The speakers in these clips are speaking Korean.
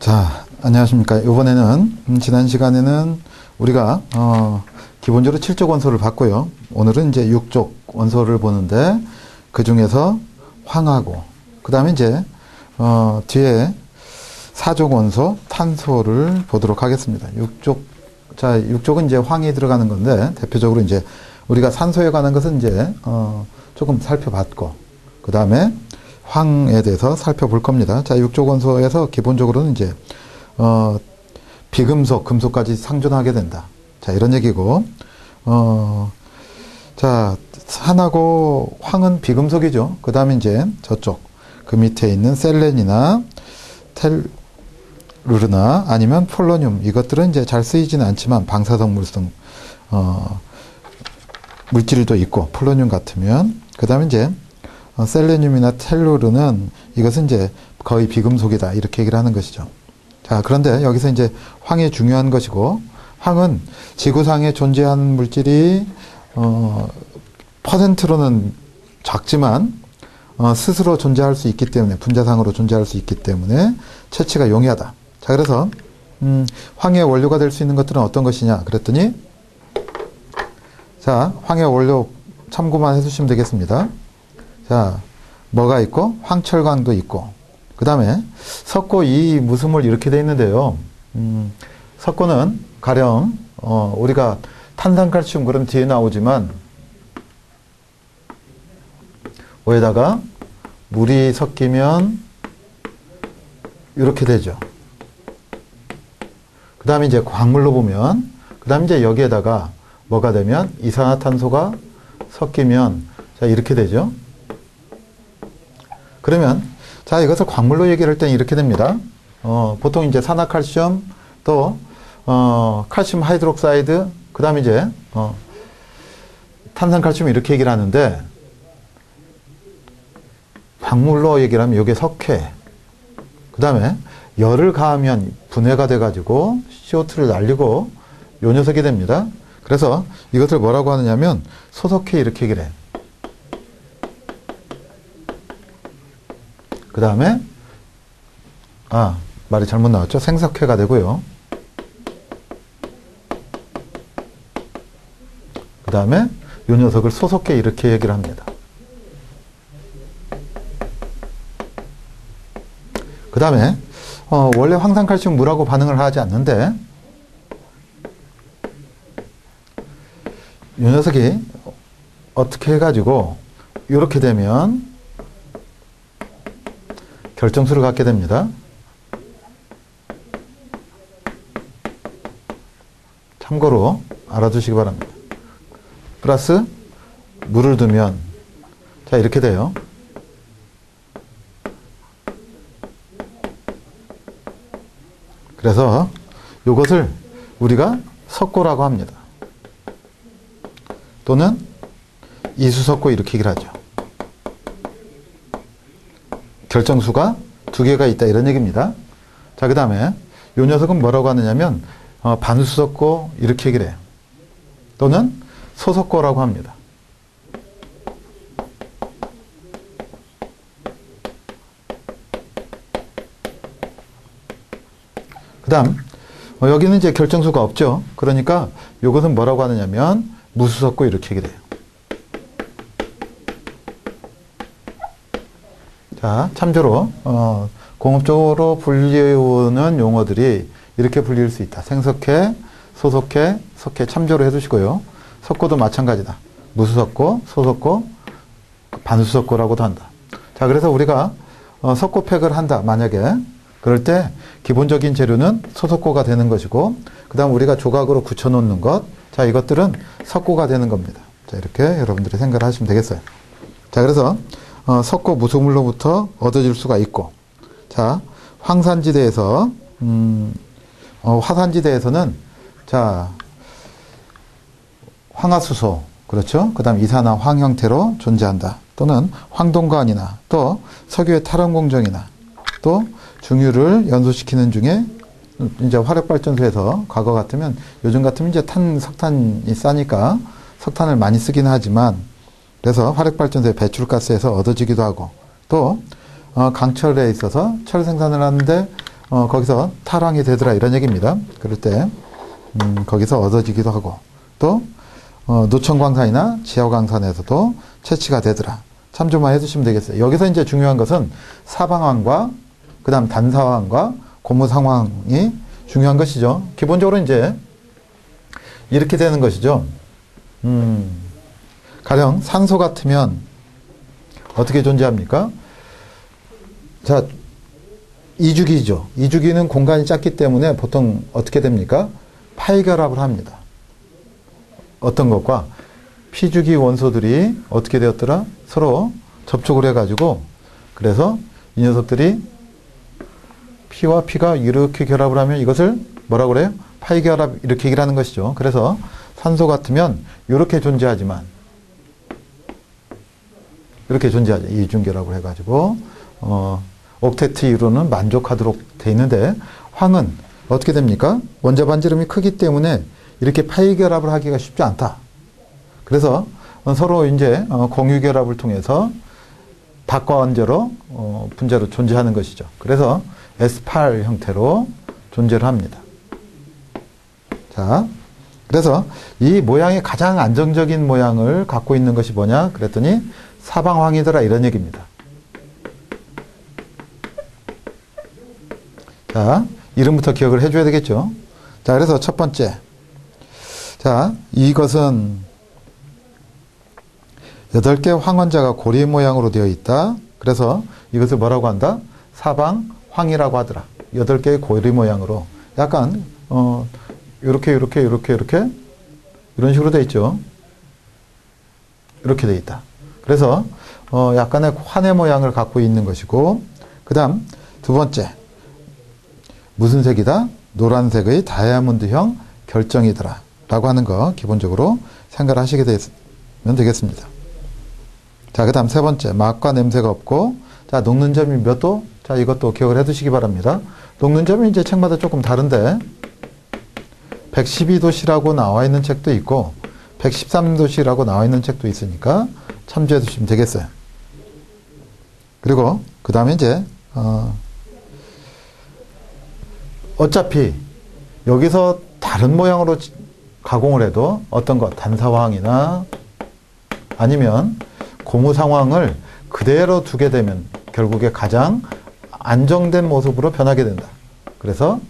자, 안녕하십니까. 이번에는 지난 시간에는 우리가 기본적으로 7족 원소를 봤고요. 오늘은 이제 6족 원소를 보는데 그 중에서 황하고 그 다음에 이제 뒤에 4족 원소 탄소를 보도록 하겠습니다. 6족은 이제 황이 들어가는 건데 대표적으로 이제 우리가 산소에 관한 것은 이제 조금 살펴봤고 그 다음에 황에 대해서 살펴볼 겁니다. 자, 6족 원소에서 기본적으로는 이제 비금속, 금속까지 상존하게 된다. 자, 이런 얘기고 자, 산하고 황은 비금속이죠. 그 다음에 이제 저쪽 그 밑에 있는 셀렌이나 텔루르나 아니면 폴로늄 이것들은 이제 잘 쓰이지는 않지만 방사성 물성 물질도 있고 폴로늄 같으면 그 다음에 이제 셀레늄이나 텔루르는 이것은 이제 거의 비금속이다 이렇게 얘기를 하는 것이죠. 자, 그런데 여기서 이제 황이 중요한 것이고 황은 지구상에 존재하는 물질이 퍼센트로는 작지만 스스로 존재할 수 있기 때문에 분자상으로 존재할 수 있기 때문에 채취가 용이하다. 자, 그래서 황의 원료가 될 수 있는 것들은 어떤 것이냐 그랬더니 자, 황의 원료 참고만 해주시면 되겠습니다. 자, 뭐가 있고 황철광도 있고 그 다음에 석고 이 무수물 이렇게 되어 있는데요. 석고는 가령 우리가 탄산칼슘 그럼 뒤에 나오지만 여기다가 물이 섞이면 이렇게 되죠. 그 다음에 이제 광물로 보면 그 다음에 이제 여기에다가 뭐가 되면 이산화탄소가 섞이면 자 이렇게 되죠. 그러면 자 이것을 광물로 얘기를 할 때는 이렇게 됩니다. 보통 이제 산화칼슘 또 칼슘 하이드록사이드 그 다음에 이제 탄산칼슘 이렇게 얘기를 하는데 광물로 얘기를 하면 여기에 석회 그 다음에 열을 가하면 분해가 돼 가지고 CO2를 날리고 요 녀석이 됩니다. 그래서 이것을 뭐라고 하느냐면 소석회 이렇게 얘기를 해요. 그 다음에 말이 잘못 나왔죠. 생석회가 되고요. 그 다음에 이 녀석을 소석회 이렇게 얘기를 합니다. 그 다음에 원래 황산칼슘 물하고 반응을 하지 않는데 이 녀석이 어떻게 해가지고 이렇게 되면 결정수를 갖게 됩니다. 참고로 알아두시기 바랍니다. 플러스 물을 두면 자 이렇게 돼요. 그래서 이것을 우리가 석고라고 합니다. 또는 이수석고 이렇게 얘기를 하죠. 결정수가 두 개가 있다 이런 얘기입니다. 자, 그 다음에 이 녀석은 뭐라고 하느냐면 반수석고 이렇게 얘기를 해요. 또는 소석고라고 합니다. 그 다음 여기는 이제 결정수가 없죠. 그러니까 이것은 뭐라고 하느냐면 무수석고 이렇게 얘기를 해요. 자, 참조로 공업적으로 분류는 용어들이 이렇게 불릴 수 있다. 생석회, 소석회, 석회 참조로 해두시고요. 석고도 마찬가지다. 무수석고, 소석고, 반수석고라고도 한다. 자, 그래서 우리가 석고팩을 한다. 만약에 그럴 때 기본적인 재료는 소석고가 되는 것이고 그 다음 우리가 조각으로 굳혀놓는 것 자, 이것들은 석고가 되는 겁니다. 자, 이렇게 여러분들이 생각을 하시면 되겠어요. 자, 그래서 석고 무수물로부터 얻어질 수가 있고 자 황산지대에서 화산지대에서는 자 황화수소 그렇죠. 그 다음 이산화 황 형태로 존재한다. 또는 황동관이나 또 석유의 탈원공정이나 또 중유를 연소시키는 중에 이제 화력발전소에서 과거 같으면 요즘 같으면 이제 석탄이 싸니까 석탄을 많이 쓰긴 하지만 그래서 화력발전소의 배출가스에서 얻어지기도 하고 또 강철에 있어서 철 생산을 하는데 거기서 탈황이 되더라 이런 얘기입니다. 그럴 때 거기서 얻어지기도 하고 또 노천광산이나 지하광산에서도 채취가 되더라. 참조만 해두시면 되겠어요. 여기서 이제 중요한 것은 사방황과 그 다음 단사황과 고무상황이 중요한 것이죠. 기본적으로 이제 이렇게 되는 것이죠. 가령 산소 같으면 어떻게 존재합니까? 자, 이주기죠. 이주기는 공간이 작기 때문에 보통 어떻게 됩니까? 파이결합을 합니다. 어떤 것과 피주기 원소들이 어떻게 되었더라? 서로 접촉을 해가지고 그래서 이 녀석들이 피와 피가 이렇게 결합을 하면 이것을 뭐라고 그래요? 파이결합 이렇게 얘기를 하는 것이죠. 그래서 산소 같으면 이렇게 존재하지만 이렇게 존재하죠. 이중결합을 해가지고 옥테트 이론은 만족하도록 돼 있는데 황은 어떻게 됩니까? 원자 반지름이 크기 때문에 이렇게 파이결합을 하기가 쉽지 않다. 그래서 서로 이제 공유결합을 통해서 닭과 원자로 분자로 존재하는 것이죠. 그래서 S8 형태로 존재를 합니다. 자, 그래서 이 모양이 가장 안정적인 모양을 갖고 있는 것이 뭐냐? 그랬더니 사방황이더라 이런 얘기입니다. 자, 이름부터 기억을 해줘야 되겠죠. 자, 그래서 첫 번째. 자, 이것은 8개 황원자가 고리 모양으로 되어 있다. 그래서 이것을 뭐라고 한다? 사방황이라고 하더라. 8개의 고리 모양으로. 약간, 이렇게 이런 식으로 되어 있죠. 이렇게 되어 있다. 그래서, 약간의 환의 모양을 갖고 있는 것이고, 그 다음, 두 번째. 무슨 색이다? 노란색의 다이아몬드형 결정이더라. 라고 하는 거 기본적으로 생각을 하시게 되면 되겠습니다. 자, 그 다음 세 번째. 맛과 냄새가 없고, 자, 녹는 점이 몇 도? 자, 이것도 기억을 해 두시기 바랍니다. 녹는 점이 이제 책마다 조금 다른데, 112도씨라고 나와 있는 책도 있고, 113도씨라고 나와 있는 책도 있으니까 참조해 두시면 되겠어요. 그리고, 그 다음에 이제, 어차피 여기서 다른 모양으로 가공을 해도 어떤 것, 단사황이나 아니면 고무상황을 그대로 두게 되면 결국에 가장 안정된 모습으로 변하게 된다. 그래서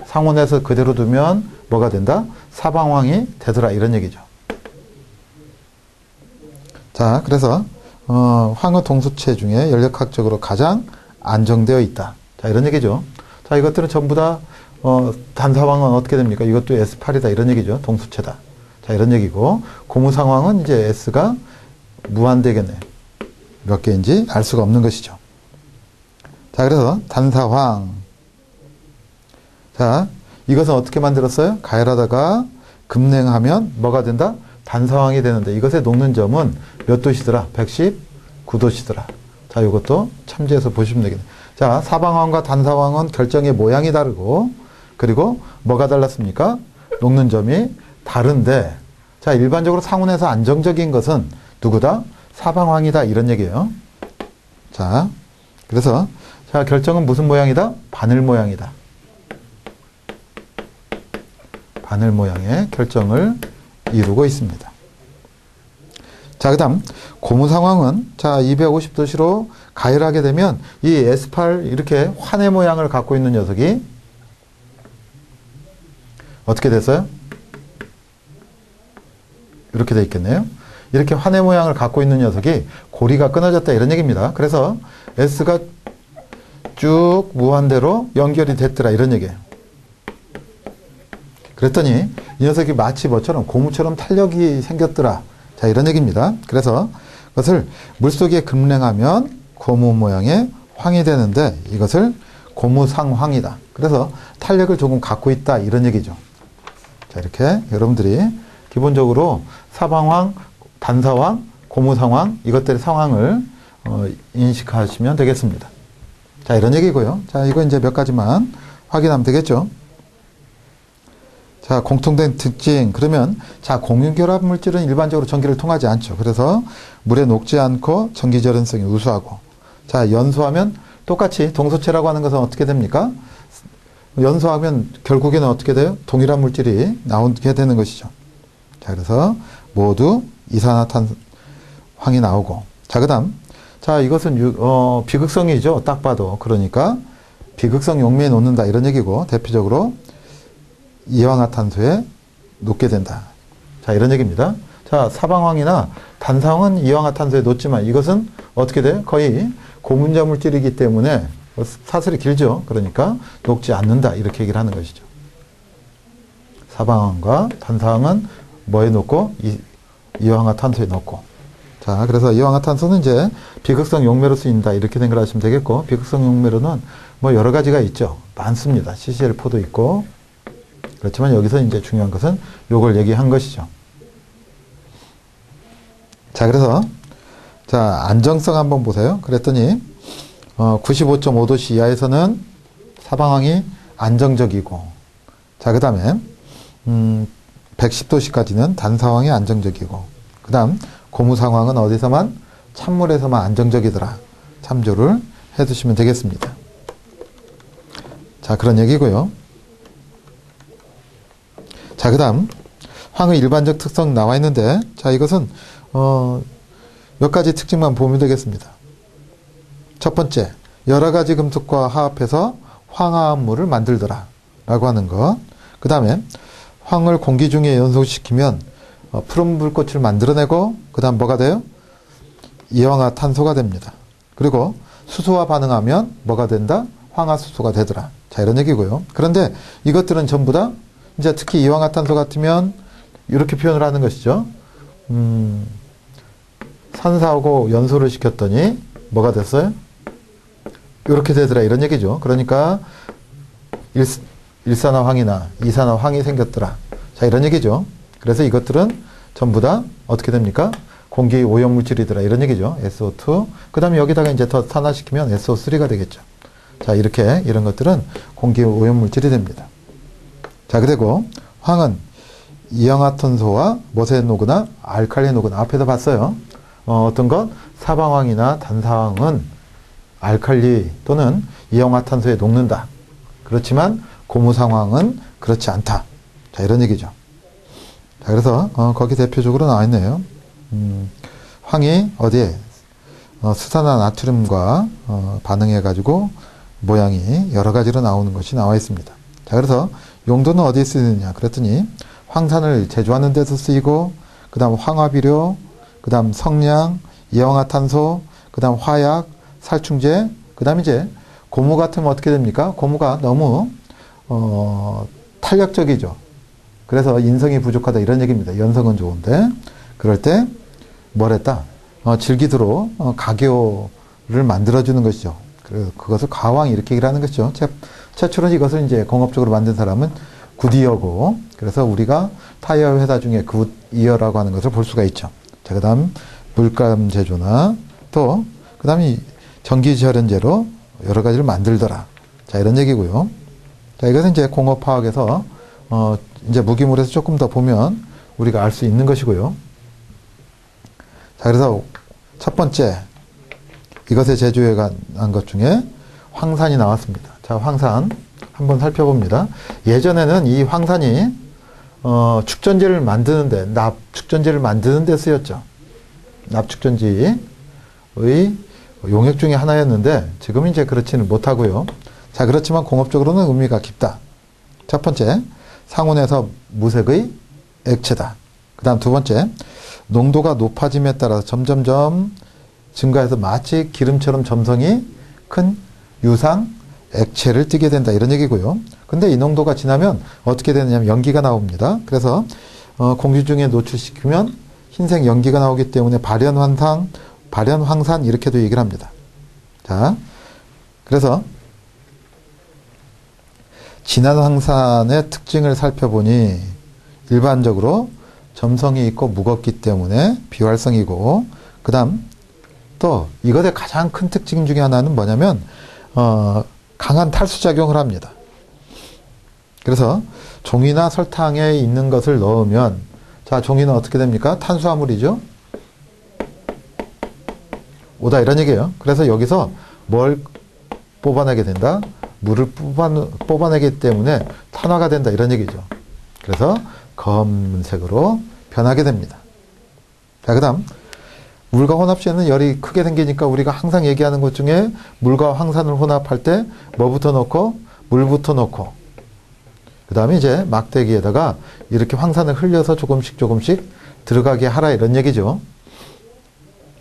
상온에서 그대로 두면 뭐가 된다? 사방황이 되더라 이런 얘기죠. 자, 그래서 황의 동수체 중에 연력학적으로 가장 안정되어 있다. 자, 이런 얘기죠. 자, 이것들은 전부 다 단사황은 어떻게 됩니까? 이것도 S8이다 이런 얘기죠. 동수체다. 자, 이런 얘기고 고무상황은 이제 S가 무한대겠네. 몇 개인지 알 수가 없는 것이죠. 자, 그래서 단사황. 자, 이것은 어떻게 만들었어요? 가열하다가 급냉하면 뭐가 된다? 단사황이 되는데 이것의 녹는 점은 몇 도시더라? 119도시더라. 자, 이것도 참조해서 보시면 되겠네. 자, 사방황과 단사황은 결정의 모양이 다르고 그리고 뭐가 달랐습니까? 녹는 점이 다른데 자, 일반적으로 상온에서 안정적인 것은 누구다? 사방황이다 이런 얘기예요. 자, 그래서 자, 결정은 무슨 모양이다? 바늘 모양이다. 바늘 모양의 결정을 이루고 있습니다. 자, 그 다음 고무상황은 자 250도씨로 가열하게 되면 이 S8 이렇게 환의 모양을 갖고 있는 녀석이 어떻게 됐어요? 이렇게 돼 있겠네요. 이렇게 환의 모양을 갖고 있는 녀석이 고리가 끊어졌다 이런 얘기입니다. 그래서 S가 쭉 무한대로 연결이 됐더라 이런 얘기예요. 그랬더니 이 녀석이 마치 뭐처럼 고무처럼 탄력이 생겼더라. 자, 이런 얘기입니다. 그래서 그것을 물속에 급냉하면 고무 모양의 황이 되는데 이것을 고무상황이다. 그래서 탄력을 조금 갖고 있다 이런 얘기죠. 자, 이렇게 여러분들이 기본적으로 사방황, 단사황, 고무상황 이것들의 상황을 인식하시면 되겠습니다. 자, 이런 얘기고요. 자, 이거 이제 몇 가지만 확인하면 되겠죠. 자, 공통된 특징. 그러면, 자, 공유결합 물질은 일반적으로 전기를 통하지 않죠. 그래서 물에 녹지 않고 전기 절연성이 우수하고. 자, 연소하면 똑같이 동소체라고 하는 것은 어떻게 됩니까? 연소하면 결국에는 어떻게 돼요? 동일한 물질이 나오게 되는 것이죠. 자, 그래서 모두 이산화탄황이 나오고. 자, 그 다음. 자, 이것은 비극성이죠. 딱 봐도. 그러니까 비극성 용매에 놓는다. 이런 얘기고, 대표적으로 이황화탄소에 놓게 된다. 자, 이런 얘기입니다. 자, 사방황이나 단사황은 이황화탄소에 놓지만 이것은 어떻게 돼요? 거의 고분자 물질이기 때문에 사슬이 길죠. 그러니까 녹지 않는다. 이렇게 얘기를 하는 것이죠. 사방황과 단사황은 뭐에 놓고? 이황화탄소에 넣고. 자, 그래서 이황화탄소는 이제 비극성 용매로 쓰인다. 이렇게 생각하시면 되겠고, 비극성 용매로는 뭐 여러 가지가 있죠. 많습니다. CCl4도 있고. 그렇지만 여기서 이제 중요한 것은 요걸 얘기한 것이죠. 자, 그래서 자, 안정성 한번 보세요. 그랬더니 95.5도씨 이하에서는 사방황이 안정적이고, 자, 그 다음에 110도씨까지는 단사황이 안정적이고, 그 다음 고무상황은 어디서만? 찬물에서만 안정적이더라. 참조를 해두시면 되겠습니다. 자, 그런 얘기고요. 자, 그 다음 황의 일반적 특성 나와 있는데, 자, 이것은 몇 가지 특징만 보면 되겠습니다. 첫 번째, 여러 가지 금속과 화합해서 황화합물을 만들더라 라고 하는 것. 그 다음에 황을 공기 중에 연소시키면 푸른 불꽃을 만들어내고, 그 다음 뭐가 돼요? 이황화탄소가 됩니다. 그리고 수소와 반응하면 뭐가 된다? 황화수소가 되더라. 자, 이런 얘기고요. 그런데 이것들은 전부 다 이제 특히 이황화탄소 같으면 이렇게 표현을 하는 것이죠. 산사하고 연소를 시켰더니 뭐가 됐어요? 이렇게 되더라. 이런 얘기죠. 그러니까 일산화황이나 이산화황이 생겼더라. 자, 이런 얘기죠. 그래서 이것들은 전부 다 어떻게 됩니까? 공기 오염물질이더라. 이런 얘기죠. SO2. 그 다음에 여기다가 이제 더 산화시키면 SO3가 되겠죠. 자, 이렇게 이런 것들은 공기 오염물질이 됩니다. 자, 그리고 황은 이황화탄소와 뭐에 녹으나 알칼리에 녹으나 앞에서 봤어요. 어떤 것? 사방황이나 단사황은 알칼리 또는 이황화탄소에 녹는다. 그렇지만 고무상황은 그렇지 않다. 자, 이런 얘기죠. 자, 그래서 거기 대표적으로 나와 있네요. 황이 어디에 수산화 나트륨과 반응해 가지고 모양이 여러 가지로 나오는 것이 나와 있습니다. 자, 그래서 용도는 어디에 쓰느냐 그랬더니 황산을 제조하는 데서 쓰이고, 그 다음 황화비료, 그 다음 성냥, 이황화탄소, 그 다음 화약, 살충제, 그 다음 이제 고무 같으면 어떻게 됩니까? 고무가 너무 탄력적이죠. 그래서 인성이 부족하다 이런 얘기입니다. 연성은 좋은데 그럴 때 뭐랬다? 질기드로 가교를 만들어주는 것이죠. 그것을 가왕 이렇게 얘기를 하는 것이죠. 최초로 이것을 이제 공업적으로 만든 사람은 굿이어고, 그래서 우리가 타이어 회사 중에 굿이어라고 하는 것을 볼 수가 있죠. 자, 그 다음 물감 제조나 또 그 다음에 전기절연제로 여러 가지를 만들더라. 자, 이런 얘기고요. 자, 이것은 이제 공업화학에서 이제 무기물에서 조금 더 보면 우리가 알 수 있는 것이고요. 자, 그래서 첫 번째 이것의 제조에 관한 것 중에 황산이 나왔습니다. 자, 황산 한번 살펴봅니다. 예전에는 이 황산이 축전지를 만드는데, 납축전지를 만드는 데 쓰였죠. 납축전지의 용액 중에 하나였는데 지금은 이제 그렇지는 못하고요. 자, 그렇지만 공업적으로는 의미가 깊다. 첫 번째, 상온에서 무색의 액체다. 그 다음 두 번째, 농도가 높아짐에 따라서 점점점 증가해서 마치 기름처럼 점성이 큰 유상 액체를 띠게 된다. 이런 얘기고요. 근데 이 농도가 지나면 어떻게 되느냐면 연기가 나옵니다. 그래서 공기 중에 노출시키면 흰색 연기가 나오기 때문에 발연황산 이렇게도 얘기를 합니다. 자, 그래서 진한 황산의 특징을 살펴보니 일반적으로 점성이 있고 무겁기 때문에 비활성이고, 그 다음 또 이것의 가장 큰 특징 중에 하나는 뭐냐면 강한 탈수작용을 합니다. 그래서 종이나 설탕에 있는 것을 넣으면, 자, 종이는 어떻게 됩니까? 탄수화물이죠. 오다 이런 얘기예요. 그래서 여기서 뭘 뽑아내게 된다? 물을 뽑아내기 때문에 탄화가 된다 이런 얘기죠. 그래서 검은색으로 변하게 됩니다. 자, 그 다음 물과 혼합 시에는 열이 크게 생기니까 우리가 항상 얘기하는 것 중에 물과 황산을 혼합할 때 뭐부터 넣고 물부터 넣고 그 다음에 이제 막대기에다가 이렇게 황산을 흘려서 조금씩 들어가게 하라 이런 얘기죠.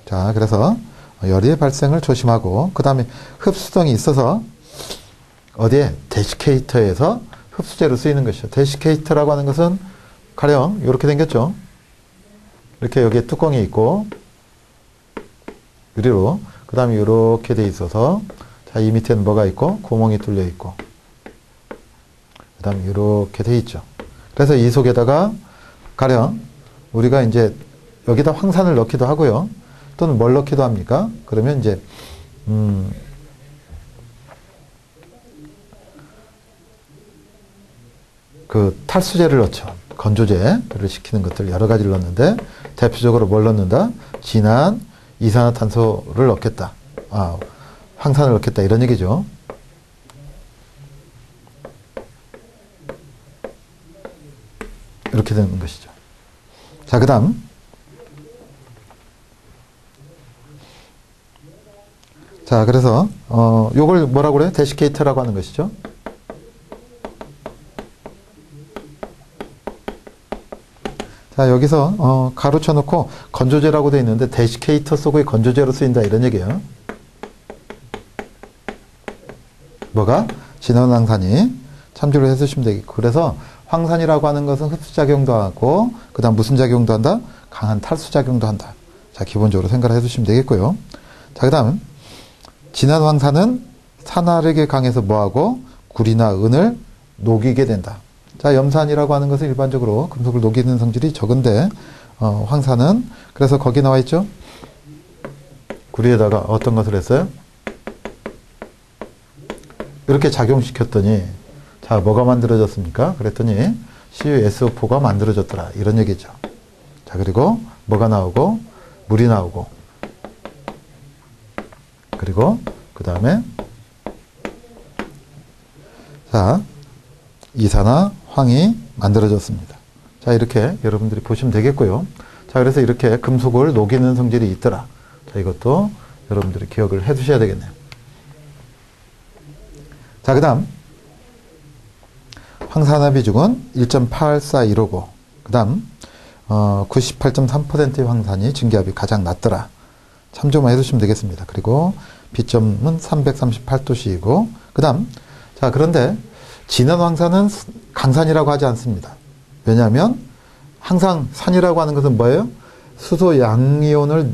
자, 그래서 열의 발생을 조심하고 그 다음에 흡수성이 있어서 어디에? 데시케이터에서 흡수제로 쓰이는 것이죠. 데시케이터라고 하는 것은 가령 이렇게 생겼죠. 이렇게 여기에 뚜껑이 있고 유리로 그 다음에 이렇게 돼 있어서 자, 이 밑에는 뭐가 있고 구멍이 뚫려 있고 그 다음에 이렇게 돼 있죠. 그래서 이 속에다가 가령 우리가 이제 여기다 황산을 넣기도 하고요. 또는 뭘 넣기도 합니까? 그러면 이제 그 탈수제를 넣죠. 건조제를 시키는 것들 여러 가지를 넣는데 대표적으로 뭘 넣는다? 진한 이산화탄소를 넣겠다. 황산을 넣겠다 이런 얘기죠. 이렇게 되는 것이죠. 자, 그 다음 자, 그래서 요걸 뭐라고 그래요? 데시케이터라고 하는 것이죠. 자, 여기서 가로쳐 놓고 건조제라고 되어 있는데 데시케이터 속의 건조제로 쓰인다 이런 얘기예요. 뭐가? 진한 황산이 참조를 해주시면 되겠고 그래서 황산이라고 하는 것은 흡수작용도 하고 그 다음 무슨 작용도 한다? 강한 탈수작용도 한다. 자, 기본적으로 생각을 해주시면 되겠고요. 자, 그 다음 진한 황산은 산화력이 강해서 뭐하고? 구리나 은을 녹이게 된다. 자, 염산이라고 하는 것은 일반적으로 금속을 녹이는 성질이 적은데 황산은 그래서 거기 나와 있죠. 구리에다가 어떤 것을 했어요? 이렇게 작용시켰더니 자, 뭐가 만들어졌습니까? 그랬더니 CuSO4가 만들어졌더라 이런 얘기죠. 자, 그리고 뭐가 나오고 물이 나오고 그리고 그 다음에 자, 이산화 황이 만들어졌습니다. 자, 이렇게 여러분들이 보시면 되겠고요. 자, 그래서 이렇게 금속을 녹이는 성질이 있더라. 자, 이것도 여러분들이 기억을 해 두셔야 되겠네요. 자, 그 다음 황산화 비중은 1.8415고 그 다음 98.3%의 황산이 증기압이 가장 낮더라. 참조만 해두시면 되겠습니다. 그리고 B점은 338도씨이고 그 다음 자, 그런데 진한 황산은 강산이라고 하지 않습니다. 왜냐하면 항상 산이라고 하는 것은 뭐예요? 수소 양이온을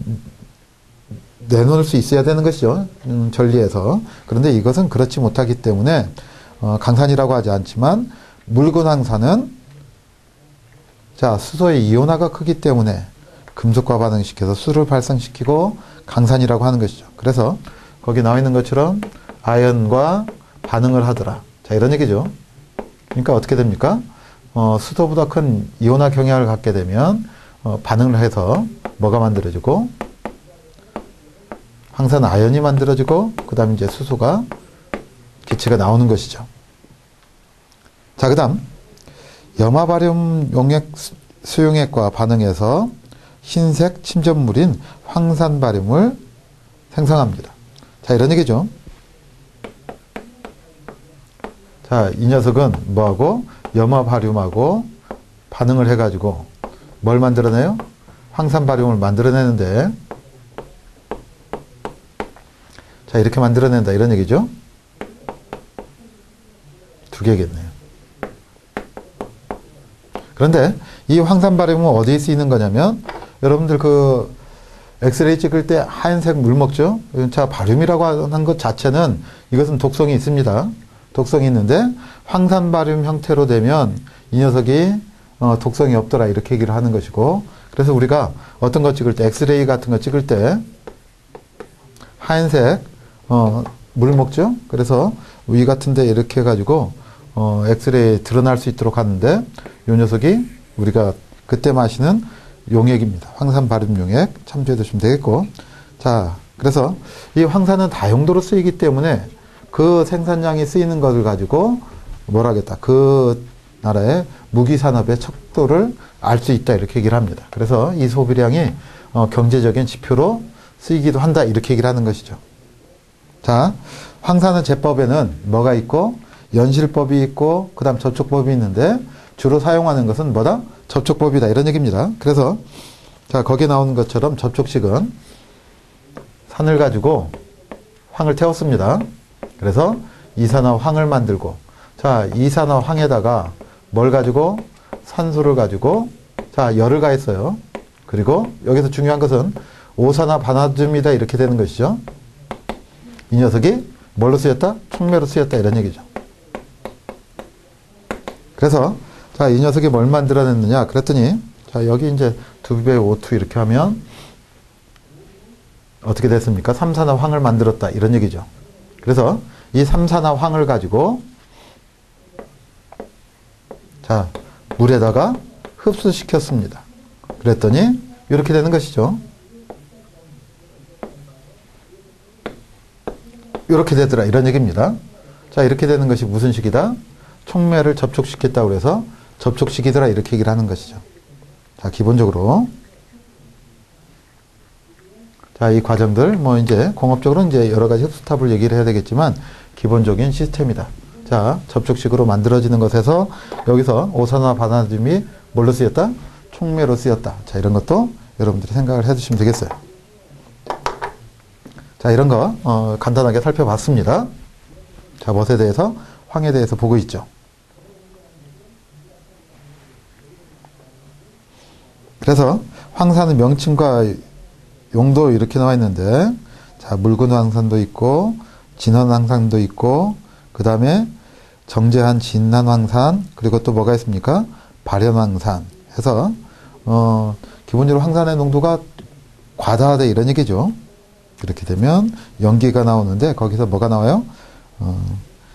내놓을 수 있어야 되는 것이죠. 전리에서. 그런데 이것은 그렇지 못하기 때문에 강산이라고 하지 않지만 묽은 황산은 자, 수소의 이온화가 크기 때문에 금속과 반응시켜서 수를 발생시키고 강산이라고 하는 것이죠. 그래서 거기 나와 있는 것처럼 아연과 반응을 하더라. 자, 이런 얘기죠. 그러니까 어떻게 됩니까? 수소보다 큰 이온화 경향을 갖게 되면 반응을 해서 뭐가 만들어지고 황산 아연이 만들어지고 그 다음에 이제 수소가 기체가 나오는 것이죠. 자, 그 다음 염화바륨 용액 수용액과 반응해서 흰색 침전물인 황산바륨을 생성합니다. 자, 이런 얘기죠. 자, 이 녀석은 뭐하고? 염화바륨하고 반응을 해가지고 뭘 만들어내요? 황산바륨을 만들어내는데 자, 이렇게 만들어낸다 이런 얘기죠. 두 개겠네요. 그런데 이 황산바륨은 어디에 쓰이는 거냐면 여러분들 그 엑스레이 찍을 때 하얀색 물 먹죠. 자, 바륨이라고 하는 것 자체는 이것은 독성이 있습니다. 독성이 있는데 황산바륨 형태로 되면 이 녀석이 독성이 없더라 이렇게 얘기를 하는 것이고 그래서 우리가 어떤 거 찍을 때 엑스레이 같은 거 찍을 때 하얀색 물 먹죠. 그래서 위 같은데 이렇게 해가지고 엑스레이 드러날 수 있도록 하는데 이 녀석이 우리가 그때 마시는 용액입니다. 황산바륨 용액 참조해 두시면 되겠고 자, 그래서 이 황산은 다용도로 쓰이기 때문에 그 생산량이 쓰이는 것을 가지고 뭘 하겠다. 그 나라의 무기산업의 척도를 알 수 있다. 이렇게 얘기를 합니다. 그래서 이 소비량이 경제적인 지표로 쓰이기도 한다. 이렇게 얘기를 하는 것이죠. 자, 황산의 제법에는 뭐가 있고 연실법이 있고 그 다음 접촉법이 있는데 주로 사용하는 것은 뭐다? 접촉법이다. 이런 얘기입니다. 그래서 자, 거기에 나오는 것처럼 접촉식은 산을 가지고 황을 태웠습니다. 그래서 이산화 황을 만들고 자, 이산화 황에다가 뭘 가지고 산소를 가지고 자, 열을 가했어요. 그리고 여기서 중요한 것은 오산화 반화즘이다. 이렇게 되는 것이죠. 이 녀석이 뭘로 쓰였다? 촉매로 쓰였다. 이런 얘기죠. 그래서 자, 이 녀석이 뭘 만들어냈느냐 그랬더니 자, 여기 이제 2배 O2 이렇게 하면 어떻게 됐습니까? 삼산화 황을 만들었다. 이런 얘기죠. 그래서 이 삼산화 황을 가지고 자, 물에다가 흡수시켰습니다. 그랬더니 이렇게 되는 것이죠. 이렇게 되더라. 이런 얘기입니다. 자, 이렇게 되는 것이 무슨 식이다? 촉매를 접촉시켰다고 해서 접촉식이더라. 이렇게 얘기를 하는 것이죠. 자, 기본적으로 자, 이 과정들 뭐 이제 공업적으로 이제 여러 가지 흡수탑을 얘기를 해야 되겠지만 기본적인 시스템이다. 자, 접촉식으로 만들어지는 것에서 여기서 오산화 반화즘이 뭘로 쓰였다? 촉매로 쓰였다. 자, 이런 것도 여러분들이 생각을 해 주시면 되겠어요. 자, 이런 거 간단하게 살펴봤습니다. 자, 멋에 대해서 황에 대해서 보고 있죠. 그래서 황산의 명칭과 용도 이렇게 나와 있는데 자, 묽은 황산도 있고 진한 황산도 있고 그 다음에 정제한 진한 황산 그리고 또 뭐가 있습니까? 발연 황산 해서 기본적으로 황산의 농도가 과다하다 이런 얘기죠. 이렇게 되면 연기가 나오는데 거기서 뭐가 나와요?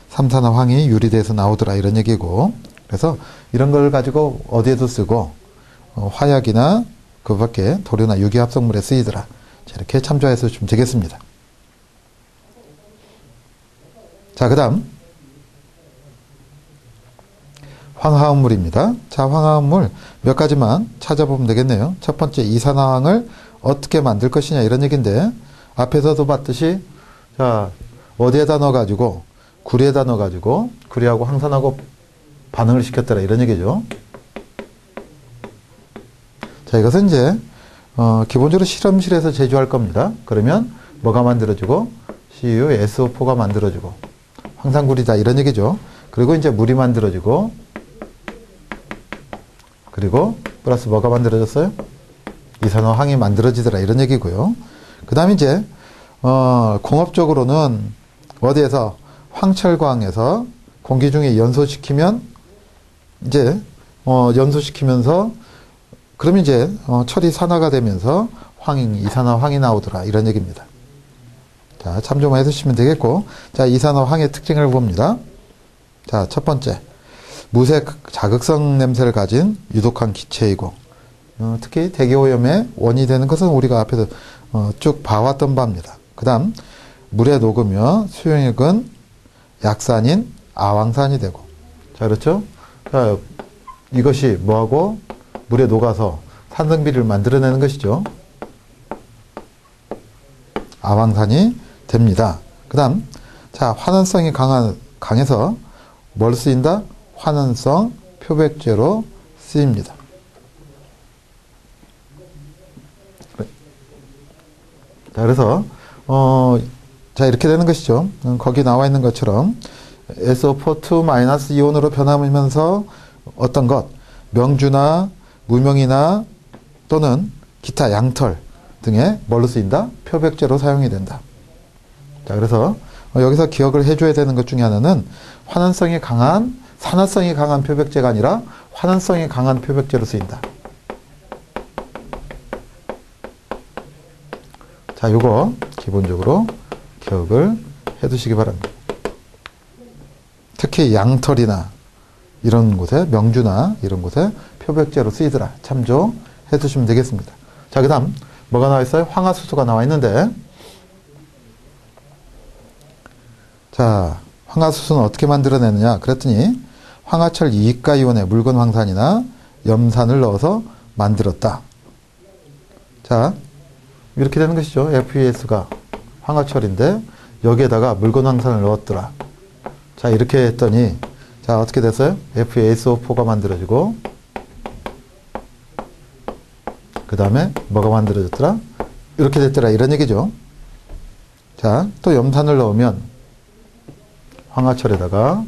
삼산화 황이 유리돼서 나오더라 이런 얘기고 그래서 이런 걸 가지고 어디에도 쓰고 화약이나 그 밖에 도료나 유기합성물에 쓰이더라. 자, 이렇게 참조해서 주면 되겠습니다. 자, 그 다음 황화합물입니다. 자, 황화합물 몇 가지만 찾아보면 되겠네요. 첫 번째 이산화황을 어떻게 만들 것이냐 이런 얘기인데 앞에서도 봤듯이 자, 어디에다 넣어가지고 구리에다 넣어가지고 구리하고 황산하고 반응을 시켰더라 이런 얘기죠. 자, 이것은 이제 기본적으로 실험실에서 제조할 겁니다. 그러면 뭐가 만들어지고 CuSO4가 만들어지고 황산구리다 이런 얘기죠. 그리고 이제 물이 만들어지고 그리고 플러스 뭐가 만들어졌어요? 이산화황이 만들어지더라 이런 얘기고요. 그 다음에 이제 공업적으로는 어디에서 황철광에서 공기 중에 연소시키면 이제 연소시키면서 그러면 이제 철이 산화가 되면서 이산화황이 나오더라 이런 얘기입니다. 자, 참조만 해두시면 되겠고 자, 이산화황의 특징을 봅니다. 자, 첫 번째 무색 자극성 냄새를 가진 유독한 기체이고 특히 대기오염의 원인이 되는 것은 우리가 앞에서 쭉 봐왔던 바입니다. 그 다음 물에 녹으며 수용액은 약산인 아황산이 되고 자, 그렇죠? 자, 이것이 뭐하고 물에 녹아서 산성비를 만들어내는 것이죠. 아황산이 됩니다. 그 다음 자, 환원성이 강해서 뭘 쓰인다? 환원성 표백제로 쓰입니다. 자, 그래서 자, 이렇게 되는 것이죠. 거기 나와 있는 것처럼 SO4 이온으로 변하면서 어떤 것 명주나 무명이나 또는 기타 양털 등에 뭘로 쓰인다? 표백제로 사용이 된다. 자, 그래서 여기서 기억을 해줘야 되는 것 중에 하나는 환원성이 강한 산화성이 강한 표백제가 아니라 환원성이 강한 표백제로 쓰인다. 자, 요거 기본적으로 기억을 해두시기 바랍니다. 특히 양털이나 이런 곳에 명주나 이런 곳에 표백제로 쓰이더라. 참조해 두시면 되겠습니다. 자, 그 다음 뭐가 나와 있어요? 황화수소가 나와 있는데 자, 황화수소는 어떻게 만들어내느냐 그랬더니 황화철 이가 이온에 묽은 황산이나 염산을 넣어서 만들었다. 자, 이렇게 되는 것이죠. FeS가 황화철인데 여기에다가 묽은 황산을 넣었더라. 자, 이렇게 했더니 자, 어떻게 됐어요? FeSO4가 만들어지고 그 다음에 뭐가 만들어졌더라? 이렇게 됐더라. 이런 얘기죠. 자, 또 염산을 넣으면 황화철에다가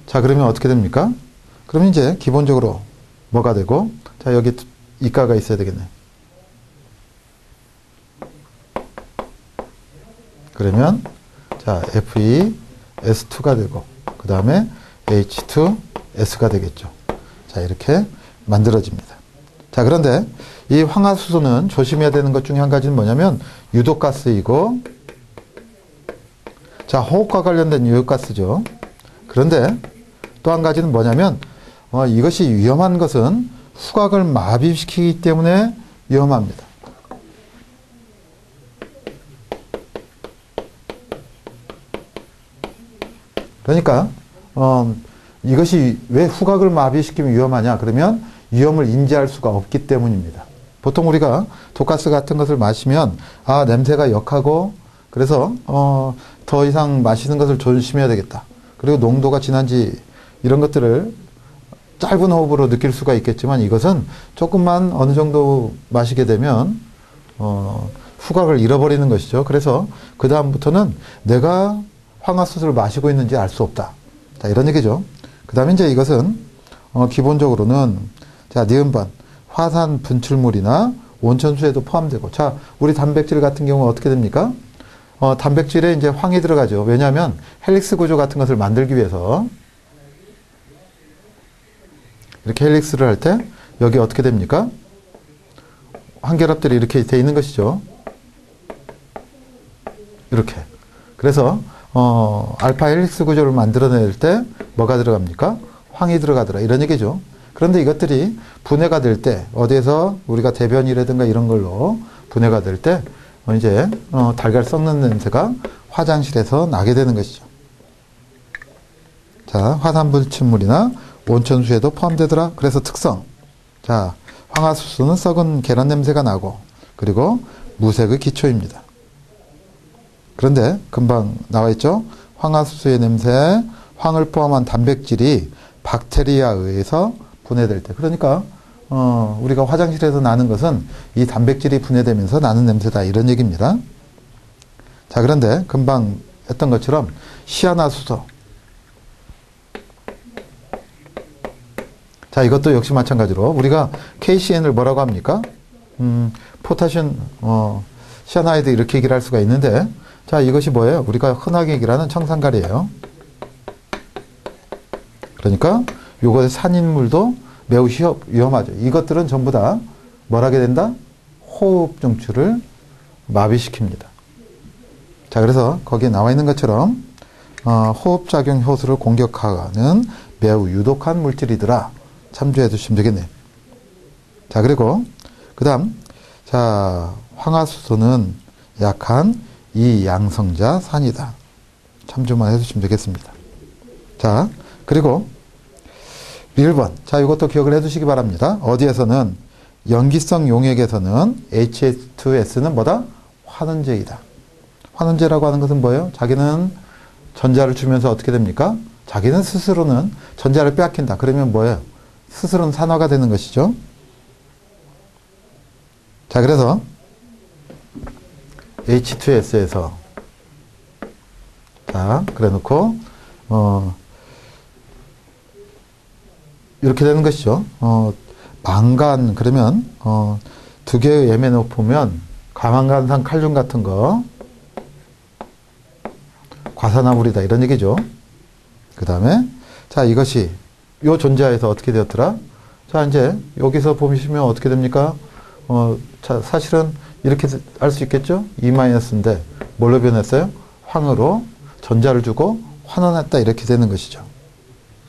자, 그러면 어떻게 됩니까? 그러면 이제 기본적으로 뭐가 되고 자, 여기 이가가 있어야 되겠네. 그러면 자, FeS2가 되고 그 다음에 H2S가 되겠죠. 자, 이렇게 만들어집니다. 자, 그런데 이 황화수소는 조심해야 되는 것 중에 한 가지는 뭐냐면 유독가스이고 자, 호흡과 관련된 유독가스죠. 그런데 또 한 가지는 뭐냐면 이것이 위험한 것은 후각을 마비시키기 때문에 위험합니다. 그러니까 이것이 왜 후각을 마비시키면 위험하냐 그러면 위험을 인지할 수가 없기 때문입니다. 보통 우리가 독가스 같은 것을 마시면 아, 냄새가 역하고 그래서 더 이상 마시는 것을 조심해야 되겠다. 그리고 농도가 진한지 이런 것들을 짧은 호흡으로 느낄 수가 있겠지만 이것은 조금만 어느 정도 마시게 되면 후각을 잃어버리는 것이죠. 그래서 그 다음부터는 내가 황화수소를 마시고 있는지 알 수 없다. 자, 이런 얘기죠. 그 다음에 이제 이것은 기본적으로는 자, 니은번 화산 분출물이나 온천수에도 포함되고 자, 우리 단백질 같은 경우 어떻게 됩니까? 단백질에 이제 황이 들어가죠. 왜냐하면 헬릭스 구조 같은 것을 만들기 위해서 이렇게 헬릭스를 할 때 여기 어떻게 됩니까? 황결합들이 이렇게 돼 있는 것이죠. 이렇게. 그래서 알파 헬릭스 구조를 만들어낼 때 뭐가 들어갑니까? 황이 들어가더라. 이런 얘기죠. 그런데 이것들이 분해가 될 때 어디에서 우리가 대변이라든가 이런 걸로 분해가 될 때 이제 달걀 썩는 냄새가 화장실에서 나게 되는 것이죠. 자, 화산분출물이나 온천수에도 포함되더라. 그래서 특성. 자, 황화수소는 썩은 계란 냄새가 나고 그리고 무색의 기초입니다. 그런데 금방 나와 있죠. 황화수소의 냄새, 황을 포함한 단백질이 박테리아에 의해서 분해될 때. 그러니까 우리가 화장실에서 나는 것은 이 단백질이 분해되면서 나는 냄새다. 이런 얘기입니다. 자, 그런데 금방 했던 것처럼 시아나수소. 자, 이것도 역시 마찬가지로 우리가 KCN을 뭐라고 합니까? 포타슘 시아나이드 이렇게 얘기를 할 수가 있는데 자, 이것이 뭐예요? 우리가 흔하게 얘기를 하는 청산가리예요. 그러니까 요것의 산인물도 매우 위험하죠. 이것들은 전부 다 뭘 하게 된다? 호흡 중추를 마비시킵니다. 자, 그래서 거기에 나와 있는 것처럼 호흡작용 효소를 공격하는 매우 유독한 물질이더라. 참조해 두시면 되겠네요. 자, 그리고 그 다음 자, 황화수소는 약한 이양성자 산이다. 참조만 해주시면 되겠습니다. 자, 그리고 1번. 자, 이것도 기억을 해두시기 바랍니다. 어디에서는 염기성 용액에서는 HS2S는 뭐다? 환원제이다. 환원제라고 하는 것은 뭐예요? 자기는 전자를 주면서 어떻게 됩니까? 자기는 스스로는 전자를 빼앗긴다. 그러면 뭐예요? 스스로는 산화가 되는 것이죠. 자, 그래서 H2S에서 자, 그래 놓고 이렇게 되는 것이죠. 망간 그러면 두 개의 MnO 보면 가망간산 칼륨 같은 거 과산화물이다. 이런 얘기죠. 그 다음에 자, 이것이 요 존재하에서 어떻게 되었더라? 자, 이제 여기서 보시면 어떻게 됩니까? 자, 사실은 이렇게 알 수 있겠죠? E-인데 뭘로 변했어요? 황으로 전자를 주고 환원했다. 이렇게 되는 것이죠.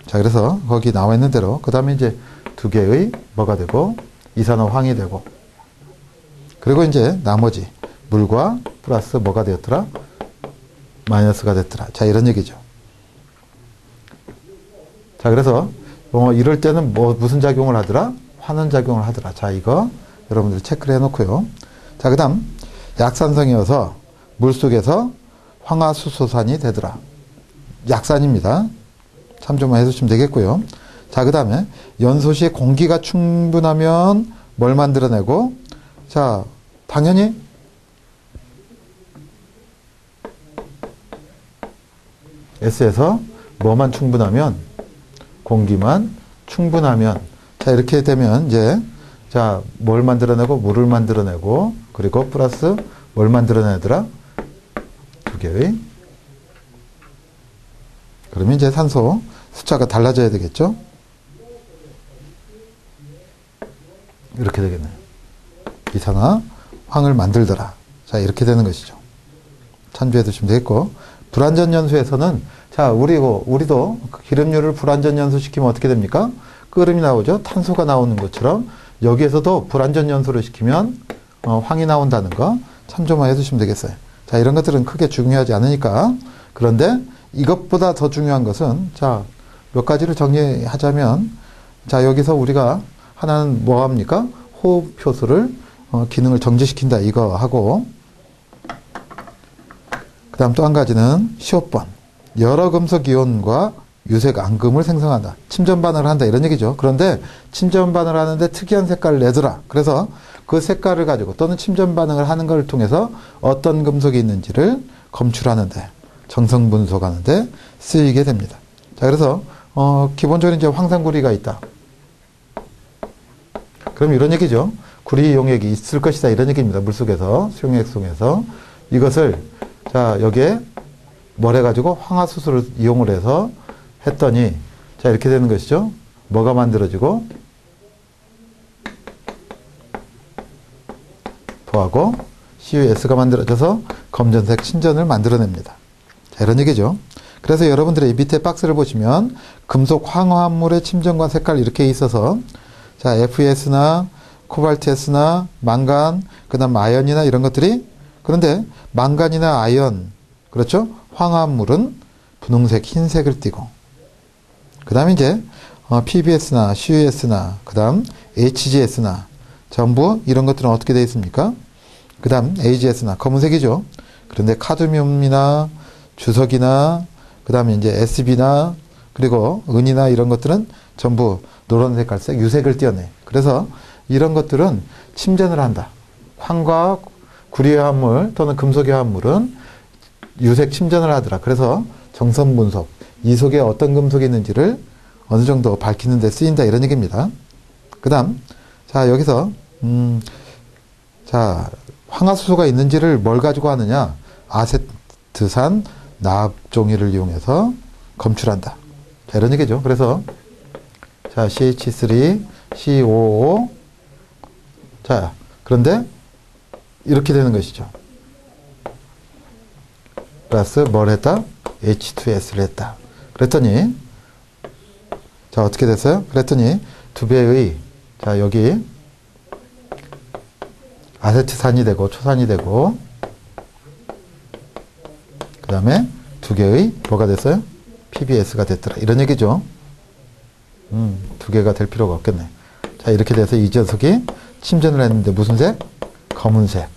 자, 그래서 거기 나와 있는 대로 그 다음에 이제 두 개의 뭐가 되고 이산화황이 되고 그리고 이제 나머지 물과 플러스 뭐가 되었더라? 마이너스가 됐더라. 자, 이런 얘기죠. 자, 그래서 이럴 때는 무슨 작용을 하더라? 환원 작용을 하더라. 자, 이거 여러분들 체크를 해놓고요. 자, 그 다음 약산성이어서 물속에서 황화수소산이 되더라. 약산입니다. 참조만 해주시면 되겠고요. 자, 그 다음에 연소 시에 공기가 충분하면 뭘 만들어내고, 자, 당연히 S에서 뭐만 충분하면, 공기만 충분하면, 자, 이렇게 되면 이제, 자, 뭘 만들어내고, 물을 만들어내고, 그리고 플러스 뭘 만들어내더라? 두 개의. 그러면 이제 산소 숫자가 달라져야 되겠죠? 이렇게 되겠네요. 이산화 황을 만들더라. 자, 이렇게 되는 것이죠. 참조해 두시면 되겠고, 불완전 연소에서는, 자, 우리도 기름류를 불완전 연소시키면 어떻게 됩니까? 끓음이 나오죠? 탄소가 나오는 것처럼, 여기에서도 불완전 연소를 시키면, 황이 나온다는 거 참조만 해 두시면 되겠어요. 자, 이런 것들은 크게 중요하지 않으니까. 그런데 이것보다 더 중요한 것은, 자, 몇 가지를 정리하자면, 자, 여기서 우리가 하나는 뭐 합니까? 호흡 효소를, 기능을 정지시킨다, 이거 하고, 그 다음 또 한 가지는 15번. 여러 금속 이온과 유색 앙금을 생성한다. 침전반응을 한다, 이런 얘기죠. 그런데 침전반응을 하는데 특이한 색깔을 내더라. 그래서 그 색깔을 가지고 또는 침전반응을 하는 것을 통해서 어떤 금속이 있는지를 검출하는데, 정성 분석하는데 쓰이게 됩니다. 자, 그래서 기본적으로 이제 황산구리가 있다. 그럼 이런 얘기죠. 구리 용액이 있을 것이다, 이런 얘기입니다. 물속에서, 수용액 속에서. 이것을, 자, 여기에 뭘 해가지고 황화수소를 이용을 해서 했더니, 자, 이렇게 되는 것이죠. 뭐가 만들어지고, 도하고 CuS가 만들어져서 검정색 신전을 만들어냅니다. 자, 이런 얘기죠. 그래서 여러분들의 이 밑에 박스를 보시면 금속 황화합물의 침전관 색깔 이렇게 있어서, 자, FeS나 코발트S나 망간, 그 다음 아연이나 이런 것들이, 그런데 망간이나 아연, 그렇죠? 황화합물은 분홍색, 흰색을 띠고, 그 다음에 이제 PbS나 CuS나 그 다음 HGS나 전부 이런 것들은 어떻게 되어 있습니까? 그 다음 AGS나 검은색이죠. 그런데 카드뮴이나 주석이나 그 다음에 이제 SB나 그리고 은이나 이런 것들은 전부 노란 색깔색 유색을 띄어내. 그래서 이런 것들은 침전을 한다. 황과 구리의 화합물 또는 금속의 화합물은 유색 침전을 하더라. 그래서 정성 분석, 이 속에 어떤 금속이 있는지를 어느 정도 밝히는 데 쓰인다, 이런 얘기입니다. 그 다음, 자, 여기서 자, 황화수소가 있는지를 뭘 가지고 하느냐? 아세트산 납종이를 이용해서 검출한다. 자, 이런 얘기죠. 그래서 자, CH3, COO. 자, 그런데 이렇게 되는 것이죠. 플러스 뭘 했다? H2S를 했다. 그랬더니, 자, 어떻게 됐어요? 그랬더니 두 배의, 자, 여기 아세트산이 되고 초산이 되고, 그 다음에 두 개의 뭐가 됐어요? PbS가 됐더라. 이런 얘기죠. 두 개가 될 필요가 없겠네. 자, 이렇게 돼서 이 녀석이 침전을 했는데 무슨 색? 검은색.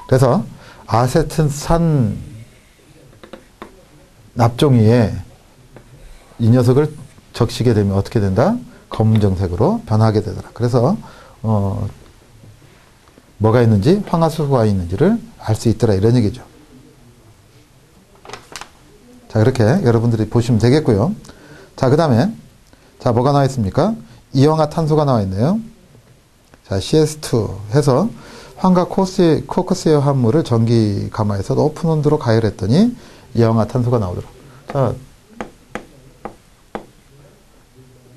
그래서 아세트산 납종이에 이 녀석을 적시게 되면 어떻게 된다? 검정색으로 변하게 되더라. 그래서 뭐가 있는지, 황화수소가 있는지를 알 수 있더라, 이런 얘기죠. 자, 그렇게 여러분들이 보시면 되겠고요. 자, 그 다음에 자, 뭐가 나와 있습니까? 이氧화탄소가 나와 있네요. 자, CS2 해서 황과 코크스의 화합물을 전기 가마에서 높은 온도로 가열했더니 이氧화탄소가 나오더라. 자,